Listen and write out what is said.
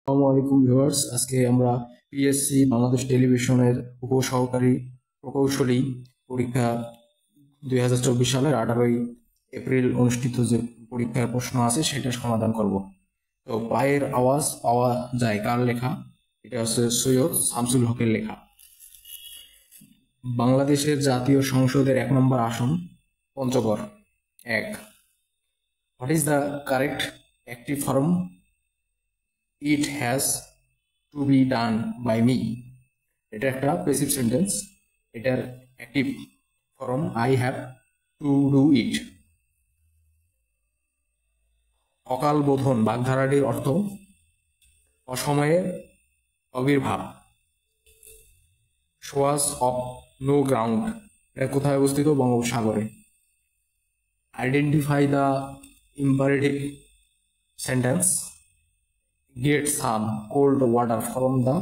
আসসালামু আলাইকুম ভিউয়ার্স, আজকে আমরা পিএসসি বাংলাদেশ টেলিভিশনের উপসহকারী প্রকৌশলী পরীক্ষা 2024 সালের 18ই এপ্রিল অনুষ্ঠিত যে পরীক্ষার প্রশ্ন আছে সেটা সমাধান করব। তো পায়ের আওয়াজ পাওয়া যায় কার লেখা? এটা হচ্ছে সৈয়দ শামসুল হকের লেখা। বাংলাদেশের জাতীয় সংসদের 1 নম্বর আসন Panchagarh. 1. What is the correct active form? It has to be done by me. এটা একটা প্যাসিভ সেন্টেন্স। এটার active form I have to do it. অকাল বোধন বাগধারাটির অর্থ অসময়ে আবির্ভাব। শোয়াস অফ নো গ্রাউন্ড এটা কোথায় অবস্থিত? বঙ্গোপসাগরে। Identify the imperative sentence. Get some cold water from the